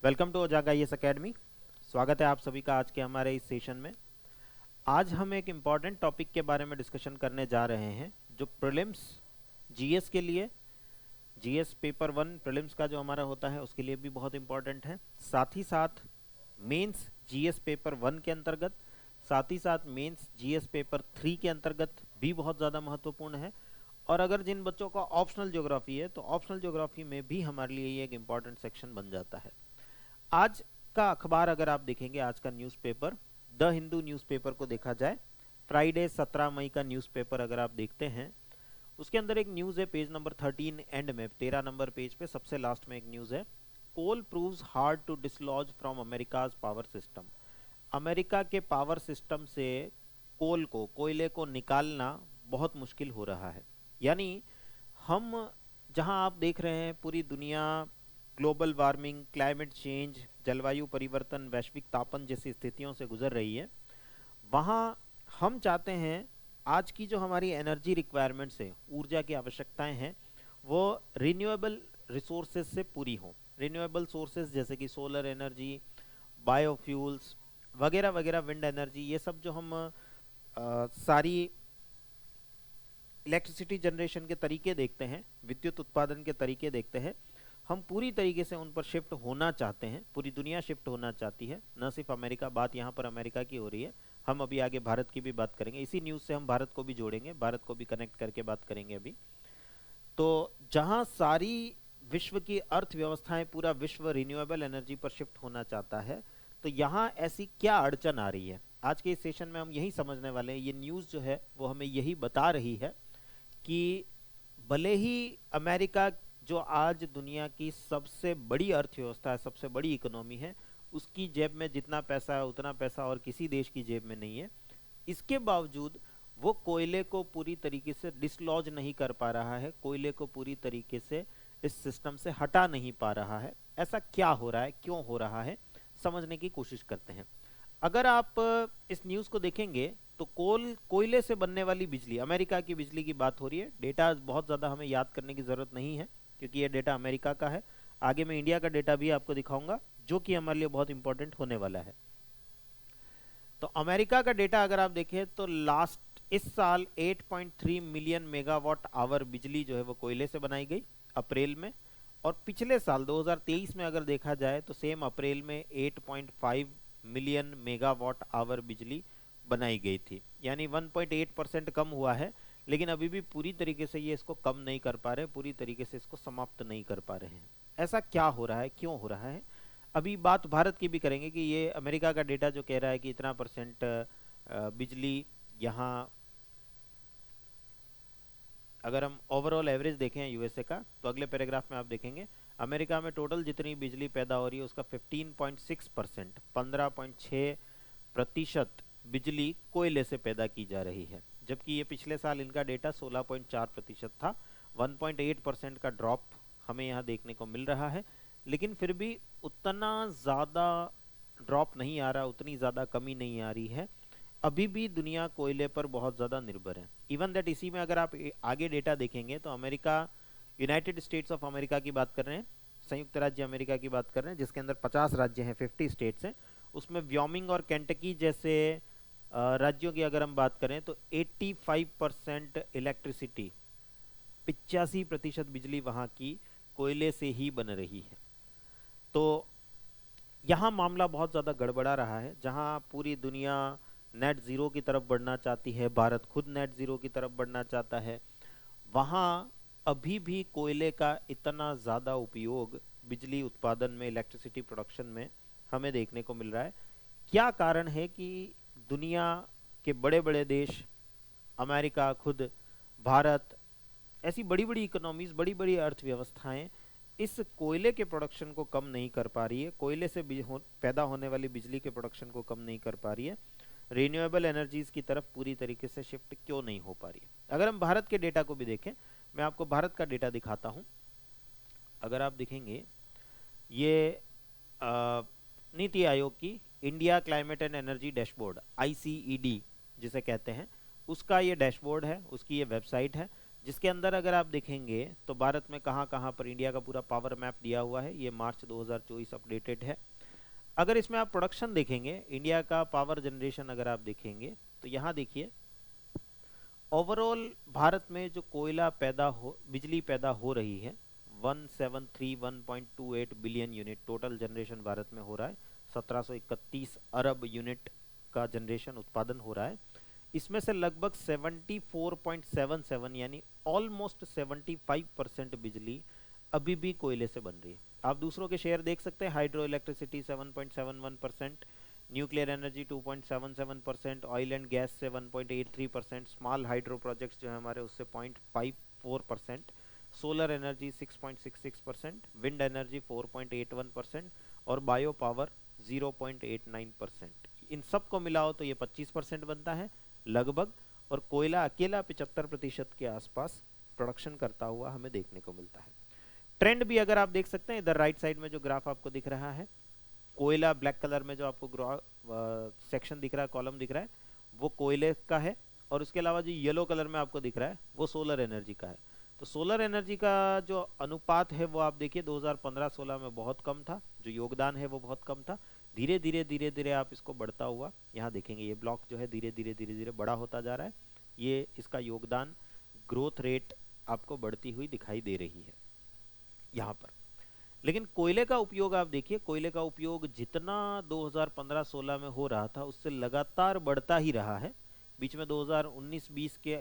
Welcome to Ojaaga IAS academy. स्वागत है आप सभी का आज के हमारे इस सेशन में। आज हम एक इम्पॉर्टेंट टॉपिक के बारे में डिस्कशन करने जा रहे हैं जो प्रीलिम्स जीएस के लिए, जीएस पेपर 1 प्रीलिम्स का जो हमारा होता है उसके लिए भी बहुत इम्पॉर्टेंट है। साथ ही साथ मेंस जीएस पेपर 1 के अंतर्गत, साथ ही साथ मेंस जीएस पेपर 3 के अंतर्गत भी बहुत ज़्यादा महत्वपूर्ण है। और अगर जिन बच्चों का ऑप्शनल ज्योग्राफी है तो ऑप्शनल ज्योग्राफी में भी हमारे लिए ये एक इम्पॉर्टेंट सेक्शन बन जाता है। आज का अखबार अगर आप देखेंगे, आज का न्यूज़पेपर द हिंदू न्यूज़पेपर को देखा जाए, फ्राइडे 17 मई का न्यूज़पेपर अगर आप देखते हैं, उसके अंदर एक न्यूज़ है पेज नंबर 13 एंड में 13 नंबर पेज पे सबसे लास्ट में एक न्यूज़ है, coal proves hard to dislodge from America's power system. America के पावर सिस्टम से कोयले को निकालना बहुत मुश्किल हो रहा है। यानी हम जहां आप देख रहे हैं पूरी दुनिया ग्लोबल वार्मिंग, क्लाइमेट चेंज, जलवायु परिवर्तन, वैश्विक तापन जैसी स्थितियों से गुजर रही है, वहाँ हम चाहते हैं आज की जो हमारी एनर्जी रिक्वायरमेंट्स है, ऊर्जा की आवश्यकताएं हैं, वो रिन्यूएबल रिसोर्सेज से पूरी हों। रिन्यूएबल सोर्सेज जैसे कि सोलर एनर्जी, बायोफ्यूल्स वगैरह वगैरह, विंड एनर्जी, ये सब जो हम सारी इलेक्ट्रिसिटी जनरेशन के तरीके देखते हैं, विद्युत उत्पादन के तरीके देखते हैं, हम पूरी तरीके से उन पर शिफ्ट होना चाहते हैं। पूरी दुनिया शिफ्ट होना चाहती है, न सिर्फ अमेरिका। बात यहाँ पर अमेरिका की हो रही है, हम अभी आगे भारत की भी बात करेंगे। इसी न्यूज़ से हम भारत को भी जोड़ेंगे, भारत को भी कनेक्ट करके बात करेंगे अभी। तो जहाँ सारी विश्व की अर्थव्यवस्थाएं, पूरा विश्व रिन्यूएबल एनर्जी पर शिफ्ट होना चाहता है, तो यहाँ ऐसी क्या अड़चन आ रही है, आज के इस सेशन में हम यही समझने वाले हैं। ये न्यूज़ जो है वो हमें यही बता रही है कि भले ही अमेरिका जो आज दुनिया की सबसे बड़ी अर्थव्यवस्था है, सबसे बड़ी इकोनॉमी है, उसकी जेब में जितना पैसा है उतना पैसा और किसी देश की जेब में नहीं है, इसके बावजूद वो कोयले को पूरी तरीके से डिसलॉज नहीं कर पा रहा है, कोयले को पूरी तरीके से इस सिस्टम से हटा नहीं पा रहा है। ऐसा क्या हो रहा है, क्यों हो रहा है, समझने की कोशिश करते हैं। अगर आप इस न्यूज़ को देखेंगे तो कोयले से बनने वाली बिजली, अमेरिका की बिजली की बात हो रही है। डेटा बहुत ज़्यादा हमें याद करने की ज़रूरत नहीं है क्योंकि ये डेटा अमेरिका का है। आगे मैं इंडिया का डेटा भी आपको दिखाऊंगा जो कि हमारे लिए बहुत इंपॉर्टेंट होने वाला है। तो अमेरिका का डेटा अगर आप देखें तो लास्ट इस साल 8.3 मिलियन मेगावाट आवर बिजली जो है वो कोयले से बनाई गई अप्रैल में। और पिछले साल 2023 में अगर देखा जाए तो सेम अप्रैल में 8.5 मिलियन मेगावाट आवर बिजली बनाई गई थी। यानी 1.8% कम हुआ है, लेकिन अभी भी पूरी तरीके से ये इसको कम नहीं कर पा रहे, पूरी तरीके से इसको समाप्त नहीं कर पा रहे हैं। ऐसा क्या हो रहा है, क्यों हो रहा है? अभी बात भारत की भी करेंगे कि ये अमेरिका का डेटा जो कह रहा है कि इतना परसेंट बिजली यहाँ, अगर हम ओवरऑल एवरेज देखें यूएसए का, तो अगले पैराग्राफ में आप देखेंगे अमेरिका में टोटल जितनी बिजली पैदा हो रही है उसका 15.6%, 15.6% बिजली कोयले से पैदा की जा रही है। जबकि ये पिछले साल इनका डेटा 16.4% था। 1.8% का ड्रॉप हमें यहाँ देखने को मिल रहा है, लेकिन फिर भी उतना ज़्यादा ड्रॉप नहीं आ रहा, उतनी ज़्यादा कमी नहीं आ रही है। अभी भी दुनिया कोयले पर बहुत ज़्यादा निर्भर है। इवन दैट इसी में अगर आप आगे डेटा देखेंगे तो America, United states of America की बात कर रहे हैं, संयुक्त राज्य अमेरिका की बात कर रहे हैं, जिसके अंदर 50 राज्य हैं, 50 स्टेट्स हैं। उसमें व्योमिंग और केंटकी जैसे राज्यों की अगर हम बात करें तो 85% इलेक्ट्रिसिटी, 85% बिजली वहाँ की कोयले से ही बन रही है। तो यहाँ मामला बहुत ज़्यादा गड़बड़ा रहा है। जहाँ पूरी दुनिया नेट ज़ीरो की तरफ बढ़ना चाहती है, भारत खुद नेट ज़ीरो की तरफ बढ़ना चाहता है, वहाँ अभी भी कोयले का इतना ज़्यादा उपयोग बिजली उत्पादन में, इलेक्ट्रिसिटी प्रोडक्शन में हमें देखने को मिल रहा है। क्या कारण है कि दुनिया के बड़े बड़े देश, अमेरिका खुद, भारत, ऐसी बड़ी बड़ी इकोनॉमीज, बड़ी बड़ी अर्थव्यवस्थाएं इस कोयले के प्रोडक्शन को कम नहीं कर पा रही है, कोयले से पैदा होने वाली बिजली के प्रोडक्शन को कम नहीं कर पा रही है, रिन्यूएबल एनर्जीज की तरफ पूरी तरीके से शिफ्ट क्यों नहीं हो पा रही है? अगर हम भारत के डेटा को भी देखें, मैं आपको भारत का डेटा दिखाता हूं। अगर आप देखेंगे, ये नीति आयोग की India climate and energy dashboard, ICED जिसे कहते हैं, उसका ये डैशबोर्ड है, उसकी ये वेबसाइट है। जिसके अंदर अगर आप देखेंगे तो भारत में कहाँ कहाँ पर इंडिया का पूरा पावर मैप दिया हुआ है। ये मार्च 2024 अपडेटेड है। अगर इसमें आप प्रोडक्शन देखेंगे, इंडिया का पावर जनरेशन अगर आप देखेंगे तो यहाँ देखिए ओवरऑल भारत में जो कोयला बिजली पैदा हो रही है 1731.28 billion unit total generation Bharat में हो रहा है। 1731 अरब यूनिट का जनरेशन उत्पादन हो रहा है। इसमें से लगभग 74.77 यानी ऑलमोस्ट 75% बिजली अभी भी कोयले से बन रही है। आप दूसरों के शेयर देख सकते हैं, hydro electricity 7.71%, nuclear energy 2.77%, oil and gas से 1.83%, स्मॉल हाइड्रो प्रोजेक्ट्स जो है हमारे उससे 0.54%, सोलर एनर्जी 6.66%, विंड एनर्जी 4.81% और बायो पावर 0.89%। इन सब को मिलाओ तो ये 25% बनता है लगभग, और कोयला अकेला 75% के आसपास प्रोडक्शन करता हुआ हमें देखने को मिलता है। ट्रेंड भी अगर आप देख सकते हैं इधर राइट साइड में जो ग्राफ आपको दिख रहा है, कोयला ब्लैक कलर में जो आपको सेक्शन दिख रहा है, कॉलम दिख रहा है, वो कोयले का है, और उसके अलावा जो येलो कलर में आपको दिख रहा है वो सोलर एनर्जी का है। तो सोलर एनर्जी का जो अनुपात है वो आप देखिए 2015-16 में बहुत कम था, जो योगदान है वो बहुत कम था। धीरे धीरे आप इसको बढ़ता हुआ यहाँ देखेंगे, ये ब्लॉक जो है धीरे धीरे बड़ा होता जा रहा है। ये इसका योगदान ग्रोथ रेट आपको बढ़ती हुई दिखाई दे रही है यहाँ पर। लेकिन कोयले का उपयोग आप देखिए, कोयले का उपयोग जितना 2015-16 में हो रहा था उससे लगातार बढ़ता ही रहा है। बीच में 2019-20 के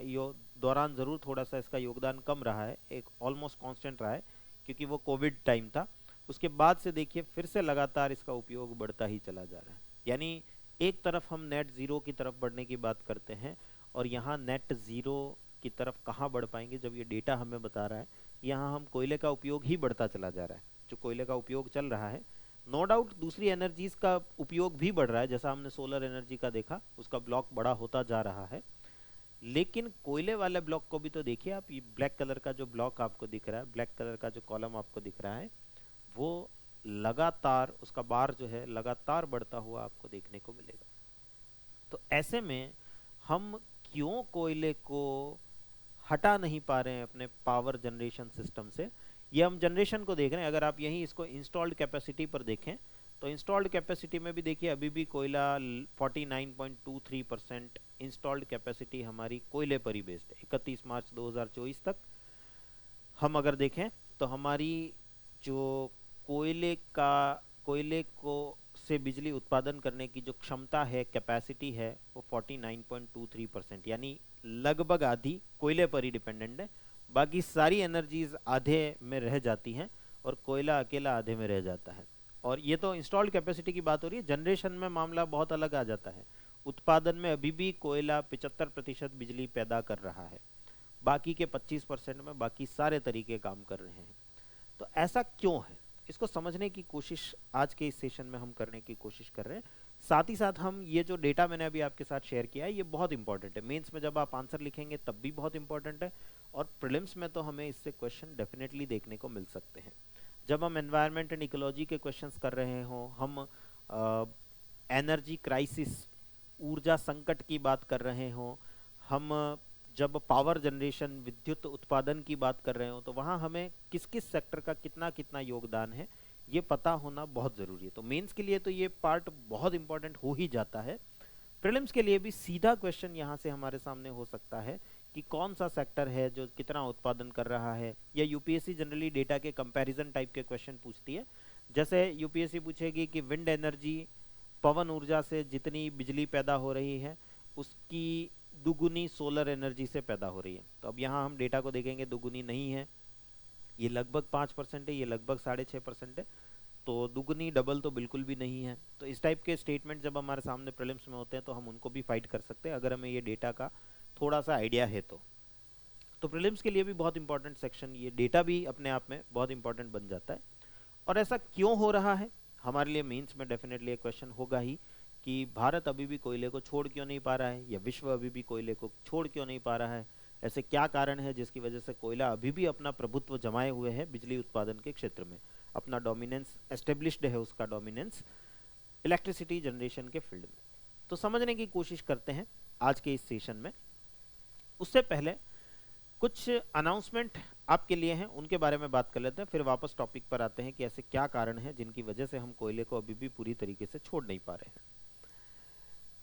दौरान ज़रूर थोड़ा सा इसका योगदान कम रहा है, एक ऑलमोस्ट कांस्टेंट रहा है क्योंकि वो कोविड टाइम था। उसके बाद से देखिए फिर से लगातार इसका उपयोग बढ़ता ही चला जा रहा है। यानी एक तरफ हम नेट ज़ीरो की तरफ बढ़ने की बात करते हैं, और यहाँ नेट ज़ीरो की तरफ कहाँ बढ़ पाएंगे जब ये डेटा हमें बता रहा है यहाँ हम कोयले का उपयोग ही बढ़ता चला जा रहा है। जो कोयले का उपयोग चल रहा है, नो डाउट दूसरी एनर्जीज का उपयोग भी बढ़ रहा है, जैसा हमने सोलर एनर्जी का देखा, उसका ब्लॉक बड़ा होता जा रहा है। लेकिन कोयले वाले ब्लॉक को भी तो देखिए आप, ये ब्लैक कलर का जो ब्लॉक आपको दिख रहा है, ब्लैक कलर का जो कॉलम आपको दिख रहा है, वो लगातार उसका बार जो है लगातार बढ़ता हुआ आपको देखने को मिलेगा। तो ऐसे में हम क्यों कोयले को हटा नहीं पा रहे हैं अपने पावर जनरेशन सिस्टम से, ये हम जनरेशन को देख रहे हैं। अगर आप यहीं इसको इंस्टॉल्ड कैपेसिटी पर देखें तो इंस्टॉल्ड कैपेसिटी में भी देखिए अभी भी कोयला 49.23% इंस्टॉल्ड कैपेसिटी हमारी कोयले पर ही बेस्ड है। 31 मार्च 2024 तक हम अगर देखें तो हमारी जो कोयले को से बिजली उत्पादन करने की जो क्षमता है, कैपेसिटी है, वो 49.23% यानी लगभग आधी कोयले पर ही डिपेंडेंट है। बाकी सारी एनर्जीज आधे में रह जाती हैं और कोयला अकेला आधे में रह जाता है। और ये तो इंस्टॉल्ड कैपेसिटी की बात हो रही है, जनरेशन में मामला बहुत अलग आ जाता है। उत्पादन में अभी भी कोयला 75% बिजली पैदा कर रहा है, बाकी के 25% में बाकी सारे तरीके काम कर रहे हैं। तो ऐसा क्यों है, इसको समझने की कोशिश आज के इस सेशन में हम करने की कोशिश कर रहे हैं। साथ ही साथ हम ये जो डेटा मैंने अभी आपके साथ शेयर किया है ये बहुत इंपॉर्टेंट है, मेंस में जब आप आंसर लिखेंगे तब भी बहुत इंपॉर्टेंट है, और प्रीलिम्स में तो हमें इससे क्वेश्चन डेफिनेटली देखने को मिल सकते हैं। जब हम एनवायरनमेंट एंड इकोलॉजी के क्वेश्चंस कर रहे हों, हम एनर्जी क्राइसिस ऊर्जा संकट की बात कर रहे हों, हम जब पावर जनरेशन विद्युत उत्पादन की बात कर रहे हो, तो वहाँ हमें किस किस सेक्टर का कितना कितना योगदान है ये पता होना बहुत ज़रूरी है। तो मेंस के लिए तो ये पार्ट बहुत इंपॉर्टेंट हो ही जाता है। प्रीलिम्स के लिए भी सीधा क्वेश्चन यहाँ से हमारे सामने हो सकता है कि कौन सा सेक्टर है जो कितना उत्पादन कर रहा है, या यूपीएससी जनरली डेटा के कंपैरिजन टाइप के क्वेश्चन पूछती है। जैसे यूपीएससी पूछेगी कि विंड एनर्जी, पवन ऊर्जा से जितनी बिजली पैदा हो रही है उसकी दुगुनी सोलर एनर्जी से पैदा हो रही है। तो अब यहाँ हम डेटा को देखेंगे, दुगुनी नहीं है, ये लगभग 5% है, ये लगभग 6.5% है, तो दुगुनी डबल तो बिल्कुल भी नहीं है। तो इस टाइप के स्टेटमेंट जब हमारे सामने प्रीलिम्स में होते हैं तो हम उनको भी फाइट कर सकते हैं अगर हमें ये डेटा का थोड़ा सा आइडिया है तो प्रीलिम्स के लिए भी बहुत इंपॉर्टेंट सेक्शन, ये डेटा भी अपने आप में बहुत इंपॉर्टेंट बन जाता है। और ऐसा क्यों हो रहा है, हमारे लिए मेंस में डेफिनेटली एक क्वेश्चन होगा ही कि भारत अभी भी कोयले को छोड़ क्यों नहीं पा रहा है, या विश्व अभी भी कोयले को छोड़ क्यों नहीं पा रहा है। ऐसे क्या कारण है जिसकी वजह से कोयला अभी भी अपना प्रभुत्व जमाए हुए है बिजली उत्पादन के क्षेत्र में, अपना डोमिनेंस एस्टेब्लिश्ड है, उसका डोमिनेंस इलेक्ट्रिसिटी जनरेशन के फील्ड में। तो समझने की कोशिश करते हैं आज के इस सेशन में। उससे पहले कुछ अनाउंसमेंट आपके लिए हैं, उनके बारे में बात कर लेते हैं, फिर वापस टॉपिक पर आते हैं कि ऐसे क्या कारण हैं जिनकी वजह से हम कोयले को अभी भी पूरी तरीके से छोड़ नहीं पा रहे हैं।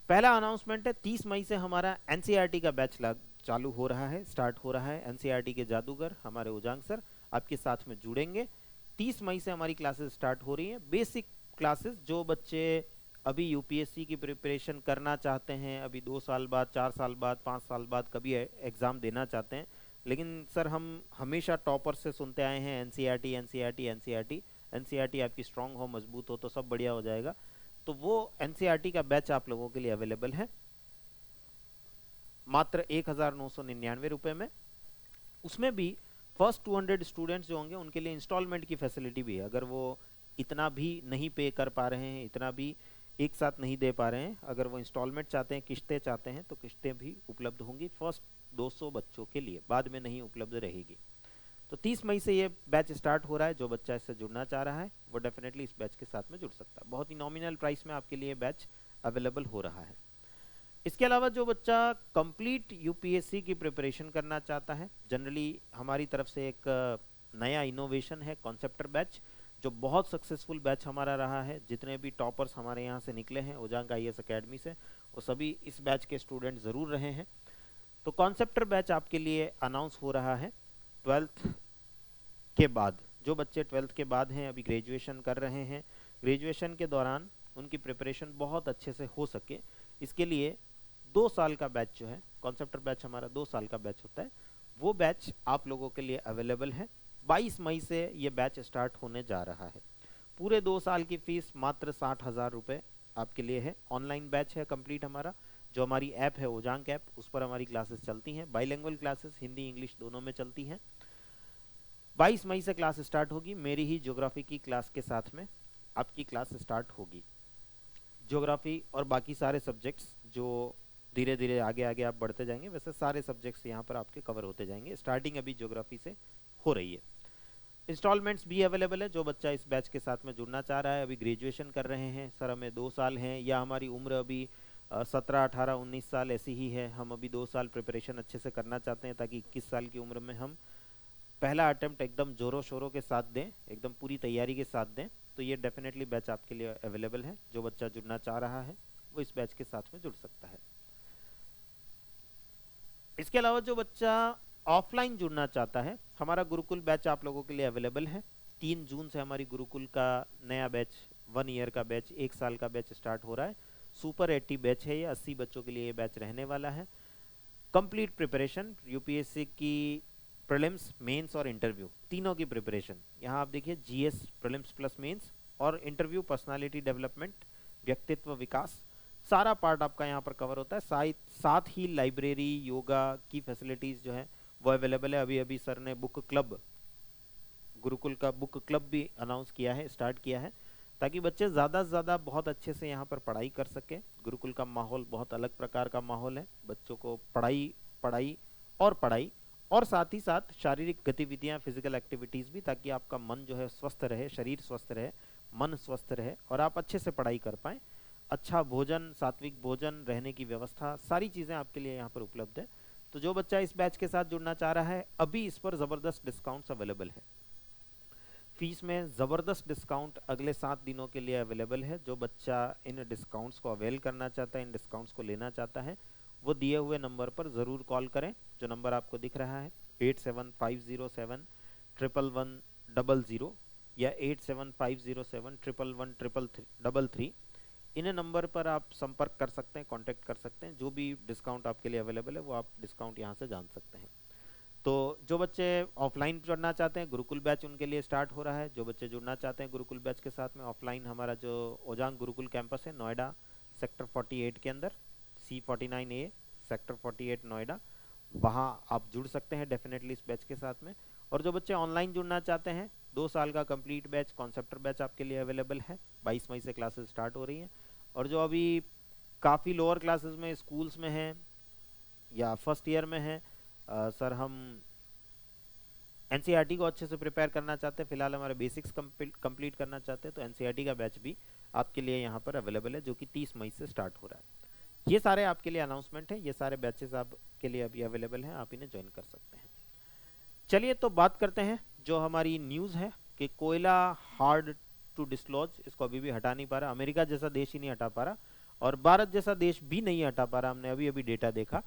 पहला अनाउंसमेंट है 30 मई से हमारा एनसीईआरटी का बैच चालू हो रहा है, स्टार्ट हो रहा है। एनसीईआरटी के जादूगर हमारे उजांग सर आपके साथ में जुड़ेंगे। 30 मई से हमारी क्लासेस स्टार्ट हो रही हैं। बेसिक क्लासेस, जो बच्चे अभी यूपीएससी की प्रिपरेशन करना चाहते हैं, अभी 2 साल बाद, 4 साल बाद, 5 साल बाद कभी एग्ज़ाम देना चाहते हैं, लेकिन सर हम हमेशा टॉपर से सुनते आए हैं एनसीईआरटी एनसीईआरटी एनसीईआरटी, एनसीईआरटी आपकी स्ट्रांग हो, मजबूत हो तो सब बढ़िया हो जाएगा। तो वो एनसीईआरटी का बैच आप लोगों के लिए अवेलेबल है मात्र 1999 रुपये में। उसमें भी फर्स्ट 200 स्टूडेंट्स जो होंगे उनके लिए इंस्टॉलमेंट की फैसिलिटी भी है। अगर वो इतना भी नहीं पे कर पा रहे हैं, इतना भी एक साथ नहीं दे पा रहे हैं, अगर वो इंस्टॉलमेंट चाहते हैं, किश्तें चाहते हैं, तो किश्तें भी उपलब्ध होंगी फर्स्ट 200 बच्चों के लिए, बाद में नहीं उपलब्ध रहेगी। तो 30 मई से ये बैच स्टार्ट हो रहा है। जो बच्चा इससे जुड़ना चाह रहा है वो डेफिनेटली इस बैच के साथ में जुड़ सकता है। बहुत ही नॉमिनल प्राइस में आपके लिए बैच अवेलेबल हो रहा है। इसके अलावा जो बच्चा कंप्लीट यूपीएससी की प्रिपरेशन करना चाहता है, जनरली हमारी तरफ से एक नया इनोवेशन है कॉन्सेप्टर बैच, जो बहुत सक्सेसफुल बैच हमारा रहा है। जितने भी टॉपर्स हमारे यहाँ से निकले हैं उजांग आईएएस एकेडमी से, वो सभी इस बैच के स्टूडेंट ज़रूर रहे हैं। तो कॉन्सेप्टर बैच आपके लिए अनाउंस हो रहा है 12th के बाद। जो बच्चे 12th के बाद हैं, अभी ग्रेजुएशन कर रहे हैं, ग्रेजुएशन के दौरान उनकी प्रिपरेशन बहुत अच्छे से हो सके, इसके लिए 2 साल का बैच जो है, कॉन्सेप्टर बैच हमारा 2 साल का बैच होता है, वो बैच आप लोगों के लिए अवेलेबल है। 22 मई से ये बैच स्टार्ट होने जा रहा है। पूरे 2 साल की फीस मात्र 60,000 रुपये आपके लिए है। ऑनलाइन बैच है कंप्लीट हमारा। जो हमारी ऐप है ओजांग ऐप, उस पर हमारी क्लासेस चलती हैं, बाइलिंगुअल क्लासेस हिंदी इंग्लिश दोनों में चलती हैं। 22 मई से क्लास स्टार्ट होगी। मेरी ही ज्योग्राफी की क्लास के साथ में आपकी क्लास स्टार्ट होगी। ज्योग्राफी और बाकी सारे सब्जेक्ट्स जो धीरे धीरे आगे आगे आप बढ़ते जाएंगे, वैसे सारे सब्जेक्ट्स यहाँ पर आपके कवर होते जाएंगे। स्टार्टिंग अभी ज्योग्राफी से हो रही है। इंस्टॉलमेंट्स भी अवेलेबल है। जो बच्चा इस बैच के साथ में जुड़ना चाह रहा है, अभी ग्रेजुएशन कर रहे हैं, सर हमें 2 साल हैं, या हमारी उम्र अभी 17 18 19 साल ऐसी ही है, हम अभी 2 साल प्रिपरेशन अच्छे से करना चाहते हैं ताकि 21 साल की उम्र में हम पहला अटेम्प्ट एकदम जोरों शोरों के साथ दें, एकदम पूरी तैयारी के साथ दें, तो ये डेफिनेटली बैच आपके लिए अवेलेबल है। जो बच्चा जुड़ना चाह रहा है वो इस बैच के साथ में जुड़ सकता है। इसके अलावा जो बच्चा ऑफलाइन जुड़ना चाहता है, हमारा गुरुकुल बैच आप लोगों के लिए अवेलेबल है। 3 जून से हमारी गुरुकुल का नया बैच, 1 ईयर का बैच, 1 साल का बैच स्टार्ट हो रहा है। सुपर 80 बैच है ये, 80 बच्चों के लिए ये बैच रहने वाला है। कंप्लीट प्रिपरेशन, यूपीएससी की प्रीलिम्स, मेंस और इंटरव्यू तीनों की प्रिपरेशन। यहाँ आप देखिए जीएस प्रीलिम्स प्लस मेंस और इंटरव्यू, पर्सनालिटी डेवलपमेंट, व्यक्तित्व विकास, सारा पार्ट आपका यहाँ पर कवर होता है। साथ ही लाइब्रेरी, योगा की फैसिलिटीज़ जो है वो अवेलेबल है। अभी अभी सर ने बुक क्लब, गुरुकुल का बुक क्लब भी अनाउंस किया है, स्टार्ट किया है, ताकि बच्चे ज़्यादा से ज़्यादा बहुत अच्छे से यहाँ पर पढ़ाई कर सकें। गुरुकुल का माहौल बहुत अलग प्रकार का माहौल है। बच्चों को पढ़ाई पढ़ाई और पढ़ाई, और साथ ही साथ शारीरिक गतिविधियाँ, फिजिकल एक्टिविटीज़ भी, ताकि आपका मन जो है स्वस्थ रहे, शरीर स्वस्थ रहे, मन स्वस्थ रहे और आप अच्छे से पढ़ाई कर पाएँ। अच्छा भोजन, सात्विक भोजन, रहने की व्यवस्था, सारी चीज़ें आपके लिए यहाँ पर उपलब्ध है। तो जो बच्चा इस बैच के साथ जुड़ना चाह रहा है, अभी इस पर ज़बरदस्त डिस्काउंट्स अवेलेबल है। फीस में ज़बरदस्त डिस्काउंट अगले 7 दिनों के लिए अवेलेबल है। जो बच्चा इन डिस्काउंट्स को अवेल करना चाहता है, इन डिस्काउंट्स को लेना चाहता है, वो दिए हुए नंबर पर ज़रूर कॉल करें, जो नंबर आपको दिख रहा है 8750711100 या 8750711133। इन नंबर पर आप संपर्क कर सकते हैं, कांटेक्ट कर सकते हैं। जो भी डिस्काउंट आपके लिए अवेलेबल है वो आप डिस्काउंट यहाँ से जान सकते हैं। तो जो बच्चे ऑफलाइन जुड़ना चाहते हैं, गुरुकुल बैच उनके लिए स्टार्ट हो रहा है। जो बच्चे जुड़ना चाहते हैं गुरुकुल बैच के साथ में, ऑफलाइन हमारा जो ओजांग गुरुकुल कैंपस है नोएडा सेक्टर 48 के अंदर, C49A सेक्टर 48 नोएडा, वहाँ आप जुड़ सकते हैं डेफिनेटली इस बैच के साथ में। और जो बच्चे ऑनलाइन जुड़ना चाहते हैं, 2 साल का कंप्लीट बैच, कॉन्सेप्टर बैच आपके लिए अवेलेबल है। 22 मई से क्लासेस स्टार्ट हो रही हैं। और जो अभी काफ़ी लोअर क्लासेस में, स्कूल्स में हैं या फर्स्ट ईयर में हैं, सर हम एनसीईआरटी को अच्छे से प्रिपेयर करना चाहते हैं, फिलहाल हमारे बेसिक्स कंप्लीट करना चाहते हैं, तो एनसीईआरटी का बैच भी आपके लिए यहाँ पर अवेलेबल है, जो कि 30 मई से स्टार्ट हो रहा है। ये सारे आपके लिए अनाउंसमेंट हैं, ये सारे बैचेस आपके लिए अभी अवेलेबल हैं, आप इन्हें ज्वाइन कर सकते हैं। चलिए तो बात करते हैं जो हमारी न्यूज़ है कि कोयला हार्ड टू डिसलॉज, इसको अभी भी हटा नहीं पा रहा, अमेरिका जैसा देश ही नहीं हटा पा रहा और भारत जैसा देश भी नहीं हटा पा रहा। हमने अभी अभी डेटा देखा,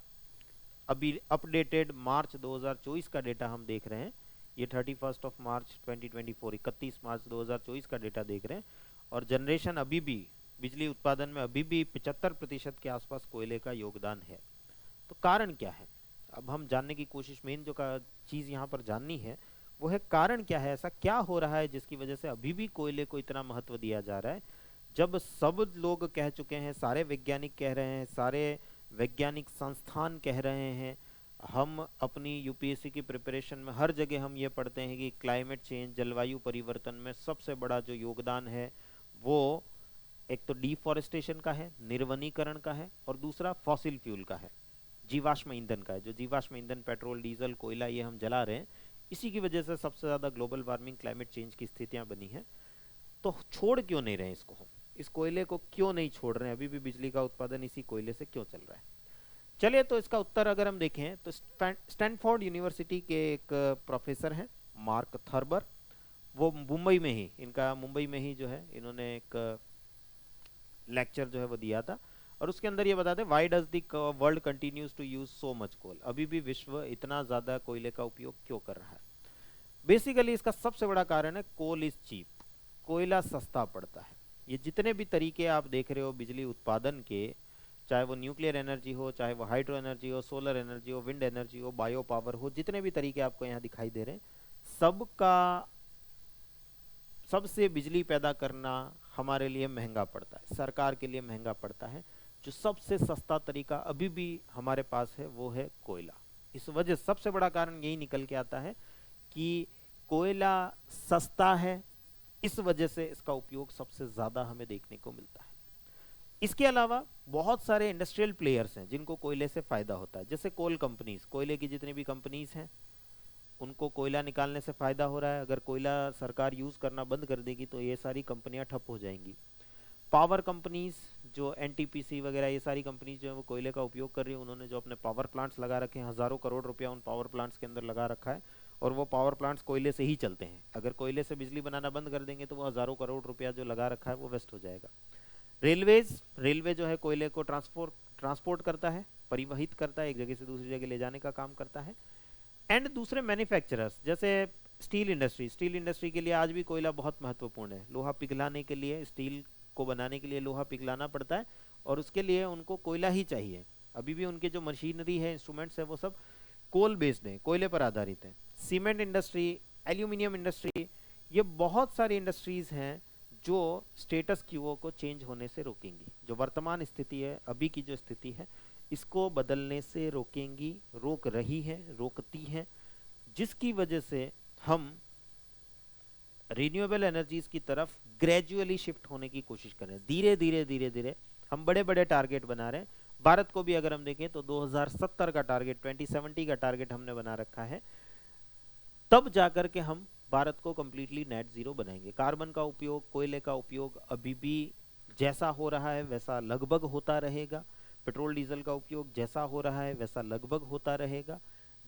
अभी अपडेटेड मार्च 2024 का डेटा हम देख रहे हैं, ये 31 मार्च 2024, 31 मार्च 2024 का डेटा देख रहे हैं और जनरेशन अभी भी, बिजली उत्पादन में अभी भी 75% के आसपास कोयले का योगदान है। तो कारण क्या है, अब हम जानने की कोशिश, मेन जो का चीज़ यहाँ पर जाननी है वो है कारण क्या है, ऐसा क्या हो रहा है जिसकी वजह से अभी भी कोयले को इतना महत्व दिया जा रहा है, जब सब लोग कह चुके हैं, सारे वैज्ञानिक कह रहे हैं, सारे वैज्ञानिक संस्थान कह रहे हैं। हम अपनी यूपीएससी की प्रिपरेशन में हर जगह हम ये पढ़ते हैं कि क्लाइमेट चेंज, जलवायु परिवर्तन में सबसे बड़ा जो योगदान है वो एक तो डिफॉरेस्टेशन का है, निर्वनीकरण का है, और दूसरा फॉसिल फ्यूल का है, जीवाश्म ईंधन का है। जो जीवाश्म ईंधन पेट्रोल, डीजल, कोयला ये हम जला रहे हैं, इसी की वजह से सबसे ज़्यादा ग्लोबल वार्मिंग, क्लाइमेट चेंज की स्थितियां बनी हैं। तो छोड़ क्यों नहीं रहे इसको, हम इस कोयले को क्यों नहीं छोड़ रहे हैं, अभी भी बिजली का उत्पादन इसी कोयले से क्यों चल रहा है। चलिए तो इसका उत्तर अगर हम देखें तो स्टैनफोर्ड यूनिवर्सिटी के एक प्रोफेसर हैं मार्क थर्बर, वो मुंबई में ही, इनका मुंबई में ही जो है इन्होंने एक लेक्चर जो है वो दिया था और उसके अंदर ये बताते हैं why does the world continues to use so much coal, अभी भी विश्व इतना ज़्यादा कोयले का उपयोग क्यों कर रहा है। बेसिकली इसका सबसे बड़ा कारण है कोल इज चीप, कोयला सस्ता पड़ता है। ये जितने भी तरीके आप देख रहे हो बिजली उत्पादन के, चाहे वो न्यूक्लियर एनर्जी हो, चाहे वो हाइड्रो एनर्जी हो, सोलर एनर्जी हो, विंड एनर्जी हो, बायो पावर हो, जितने भी तरीके आपको यहाँ दिखाई दे रहे हैं, सबका, सबसे बिजली पैदा करना हमारे लिए महंगा पड़ता है, सरकार के लिए महंगा पड़ता है। जो सबसे सस्ता तरीका अभी भी हमारे पास है वो है कोयला। इस वजह सबसे बड़ा कारण यही निकल के आता है कि कोयला सस्ता है, इस वजह से इसका उपयोग सबसे ज़्यादा हमें देखने को मिलता है। इसके अलावा बहुत सारे इंडस्ट्रियल प्लेयर्स हैं जिनको कोयले से फ़ायदा होता है, जैसे कोल कंपनीज, कोयले की जितनी भी कंपनीज हैं उनको कोयला निकालने से फ़ायदा हो रहा है। अगर कोयला सरकार यूज़ करना बंद कर देगी तो ये सारी कंपनियां ठप हो जाएंगी। पावर कंपनीज, जो एनटीपीसी वगैरह, ये सारी कंपनीज जो है वो कोयले का उपयोग कर रही है, उन्होंने जो अपने पावर प्लांट्स लगा रखे हैं, हज़ारों करोड़ रुपया उन पावर प्लांट्स के अंदर लगा रखा है और वो पावर प्लांट्स कोयले से ही चलते हैं। अगर कोयले से बिजली बनाना बंद कर देंगे तो वो हज़ारों करोड़ रुपया जो लगा रखा है वो वेस्ट हो जाएगा। रेलवेज, रेलवे जो है कोयले को ट्रांसपोर्ट करता है, परिवहित करता है, एक जगह से दूसरी जगह ले जाने का काम करता है। एंड दूसरे मैन्युफैक्चरर्स जैसे स्टील इंडस्ट्री, स्टील इंडस्ट्री के लिए आज भी कोयला बहुत महत्वपूर्ण है। लोहा पिघलाने के लिए, स्टील को बनाने के लिए लोहा पिघलाना पड़ता है और उसके लिए उनको कोयला ही चाहिए। अभी भी उनके जो मशीनरी है, इंस्ट्रूमेंट्स है, वो सब कोल बेस्ड है, कोयले पर आधारित है। सीमेंट इंडस्ट्री, एल्यूमिनियम इंडस्ट्री, ये बहुत सारी इंडस्ट्रीज हैं जो स्टेटस क्यू को चेंज होने से रोकेंगी। जो वर्तमान स्थिति है, अभी की जो स्थिति है, इसको बदलने से रोकेंगी, रोक रही है, रोकती है, जिसकी वजह से हम रिन्यूएबल एनर्जीज की तरफ ग्रेजुअली शिफ्ट होने की कोशिश कर रहे हैं। धीरे धीरे धीरे धीरे हम बड़े बड़े टारगेट बना रहे हैं। भारत को भी अगर हम देखें तो 2070 का टारगेट, 2070 का टारगेट हमने बना रखा है, तब जाकर के हम भारत को कंप्लीटली नेट जीरो बनाएंगे। कार्बन का उपयोग, कोयले का उपयोग अभी भी जैसा हो रहा है वैसा लगभग होता रहेगा। पेट्रोल डीजल का उपयोग जैसा हो रहा है वैसा लगभग होता रहेगा।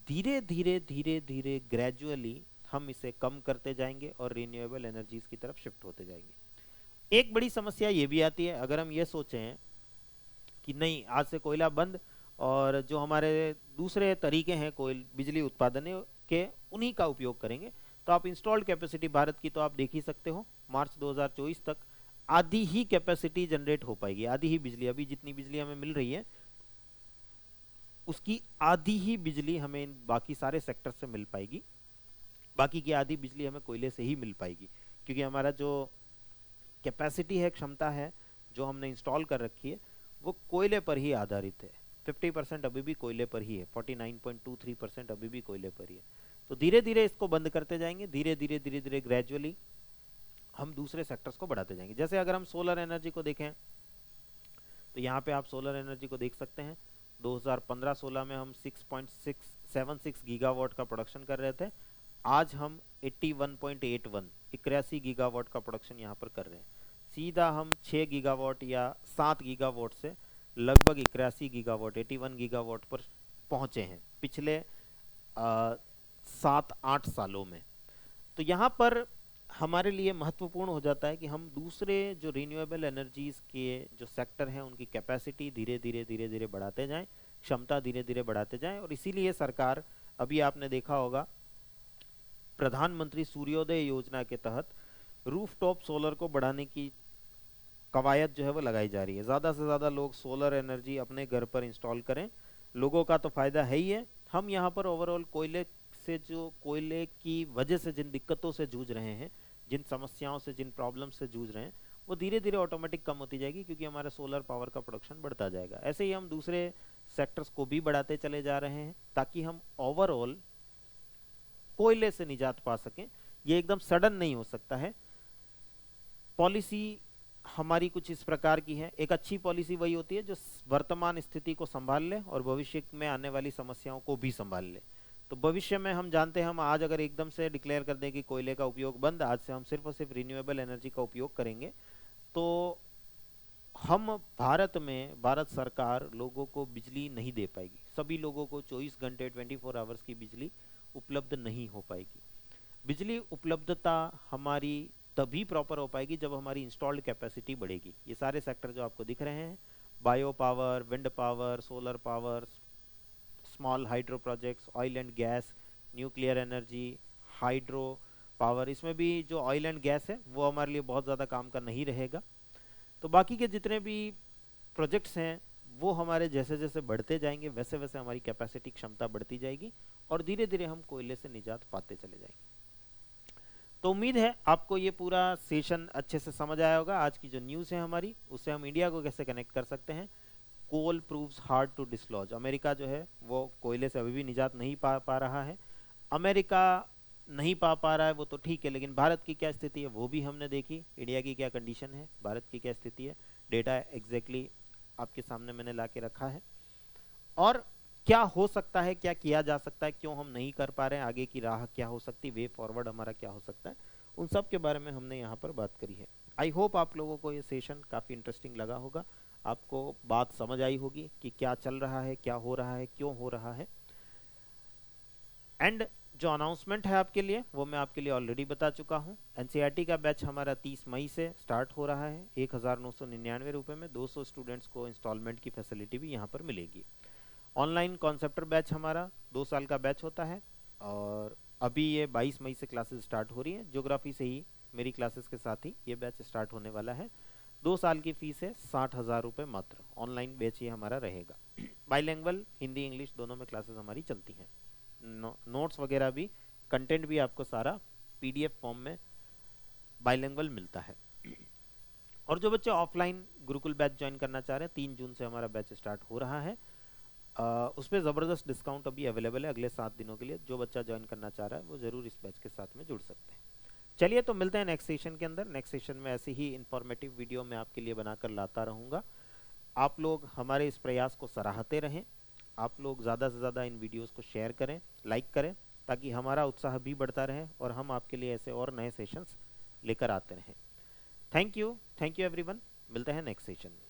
धीरे धीरे धीरे धीरे ग्रेजुअली हम इसे कम करते जाएंगे और रिन्यूएबल एनर्जीज की तरफ शिफ्ट होते जाएंगे। एक बड़ी समस्या ये भी आती है, अगर हम ये सोचें कि नहीं आज से कोयला बंद और जो हमारे दूसरे तरीके हैं कोयल बिजली उत्पादन के, उन्हीं का उपयोग करेंगे, तो आप इंस्टॉल्ड कैपेसिटी भारत की तो आप देख ही सकते हो, मार्च 2024 तक आधी ही कैपेसिटी जनरेट हो पाएगी, आधी ही बिजली, अभी जितनी बिजली हमें मिल रही है उसकी आधी ही बिजली हमें बाकी सारे सेक्टर से मिल पाएगी, बाकी की आधी बिजली हमें कोयले से ही मिल पाएगी, क्योंकि हमारा जो कैपेसिटी है, क्षमता है जो हमने इंस्टॉल कर रखी है, वो कोयले पर ही आधारित है। 50% अभी भी कोयले पर ही है, 49.23% अभी भी कोयले पर ही है। तो धीरे धीरे इसको बंद करते जाएंगे, धीरे धीरे धीरे धीरे ग्रेजुअली हम दूसरे सेक्टर्स को बढ़ाते जाएंगे। जैसे अगर हम सोलर एनर्जी को देखें तो यहाँ पे आप सोलर एनर्जी को देख सकते हैं, 2015-16 में हम 6.676 गीगावाट का प्रोडक्शन कर रहे थे, आज हम 81 गीगावाट का प्रोडक्शन यहाँ पर कर रहे हैं। सीधा हम 6 गीगावाट या 7 गीगावाट से लगभग 81 गीगावाट, 81 गीगावाट पर पहुँचे हैं पिछले 7-8 सालों में। तो यहाँ पर हमारे लिए महत्वपूर्ण हो जाता है कि हम दूसरे जो रिन्यूएबल एनर्जीज के जो सेक्टर हैं उनकी कैपेसिटी धीरे धीरे बढ़ाते जाएं, क्षमता धीरे धीरे बढ़ाते जाएं। और इसीलिए सरकार, अभी आपने देखा होगा, प्रधानमंत्री सूर्योदय योजना के तहत रूफटॉप सोलर को बढ़ाने की कवायद जो है वो लगाई जा रही है। ज़्यादा से ज़्यादा लोग सोलर एनर्जी अपने घर पर इंस्टॉल करें, लोगों का तो फ़ायदा है ही है। हम यहाँ पर ओवरऑल कोयले की वजह से जिन दिक्कतों से जूझ रहे हैं, जिन समस्याओं से, जिन प्रॉब्लम से जूझ रहे हैं, वो धीरे धीरे ऑटोमेटिक कम होती जाएगी, क्योंकि हमारा सोलर पावर का प्रोडक्शन बढ़ता जाएगा। ऐसे ही हम दूसरे सेक्टर्स को भी बढ़ाते चले जा रहे हैं, ताकि हम ओवरऑल कोयले से निजात पा सकें। ये एकदम सडन नहीं हो सकता है। पॉलिसी हमारी कुछ इस प्रकार की है। एक अच्छी पॉलिसी वही होती है जो वर्तमान स्थिति को संभाल ले और भविष्य में आने वाली समस्याओं को भी संभाल ले। तो भविष्य में हम जानते हैं, हम आज अगर एकदम से डिक्लेयर कर दें कि कोयले का उपयोग बंद, आज से हम सिर्फ और सिर्फ रिन्यूएबल एनर्जी का उपयोग करेंगे, तो हम भारत सरकार लोगों को बिजली नहीं दे पाएगी। सभी लोगों को 24 घंटे 24 आवर्स की बिजली उपलब्ध नहीं हो पाएगी। बिजली उपलब्धता हमारी तभी प्रॉपर हो पाएगी जब हमारी इंस्टॉल्ड कैपेसिटी बढ़ेगी। ये सारे सेक्टर जो आपको दिख रहे हैं, bio power, wind power, solar power, small hydro projects, oil and gas, nuclear energy, hydro power, इसमें भी जो ऑयल एंड गैस है वो हमारे लिए बहुत ज़्यादा काम का नहीं रहेगा। तो बाकी के जितने भी प्रोजेक्ट्स हैं वो हमारे जैसे जैसे बढ़ते जाएंगे, वैसे वैसे हमारी कैपेसिटी, क्षमता बढ़ती जाएगी और धीरे धीरे हम कोयले से निजात पाते चले जाएंगे। तो उम्मीद है आपको ये पूरा सेशन अच्छे से समझ आया होगा। आज की जो न्यूज़ है हमारी, उससे हम इंडिया को कैसे कनेक्ट कर सकते हैं। Coal proves hard to dislodge. America जो है वो कोयले से अभी भी निजात नहीं पा रहा है। अमेरिका नहीं पा रहा है वो तो ठीक है, लेकिन भारत की क्या स्थिति है वो भी हमने देखी। इंडिया की क्या कंडीशन है, भारत की क्या स्थिति है, डेटा एग्जैक्टली आपके सामने मैंने ला के रखा है। और क्या हो सकता है, क्या किया जा सकता है, क्यों हम नहीं कर पा रहे हैं, आगे की राह क्या हो सकती, वे फॉरवर्ड हमारा क्या हो सकता है, उन सब के बारे में हमने यहाँ पर बात करी है। आई होप आप लोगों को ये सेशन काफ़ी इंटरेस्टिंग लगा होगा, आपको बात समझ आई होगी कि क्या चल रहा है, क्या हो रहा है, क्यों हो रहा है। एंड जो अनाउंसमेंट है आपके लिए वो मैं आपके लिए ऑलरेडी बता चुका हूँ। एनसीईआरटी का बैच हमारा 30 मई से स्टार्ट हो रहा है। 1999 रुपये में 200 स्टूडेंट्स को इंस्टॉलमेंट की फैसिलिटी भी यहाँ पर मिलेगी। ऑनलाइन कॉन्सेप्टर बैच हमारा 2 साल का बैच होता है और अभी ये 22 मई से क्लासेस स्टार्ट हो रही हैं। ज्योग्राफी से ही मेरी क्लासेस के साथ ही ये बैच स्टार्ट होने वाला है। 2 साल की फीस है 60,000 रुपये मात्र। ऑनलाइन बैच ये हमारा रहेगा। बाईलैंग्वेज हिंदी इंग्लिश दोनों में क्लासेस हमारी चलती हैं। नोट्स वगैरह भी, कंटेंट भी आपको सारा PDF फॉर्म में बाईलैंग्वेज मिलता है। और जो बच्चे ऑफलाइन गुरुकुल बैच ज्वाइन करना चाह रहे हैं, 3 जून से हमारा बैच स्टार्ट हो रहा है। उस पर ज़बरदस्त डिस्काउंट अभी अवेलेबल है अगले 7 दिनों के लिए। जो बच्चा ज्वाइन करना चाह रहा है वो ज़रूर इस बैच के साथ में जुड़ सकते हैं। चलिए तो मिलते हैं नेक्स्ट सेशन के अंदर। नेक्स्ट सेशन में ऐसी ही इंफॉर्मेटिव वीडियो मैं आपके लिए बनाकर लाता रहूँगा। आप लोग हमारे इस प्रयास को सराहते रहें। आप लोग ज़्यादा से ज़्यादा इन वीडियोज़ को शेयर करें, लाइक करें, ताकि हमारा उत्साह भी बढ़ता रहे और हम आपके लिए ऐसे और नए सेशंस लेकर आते रहें। Thank you everyone. मिलते हैं नेक्स्ट सेशन में।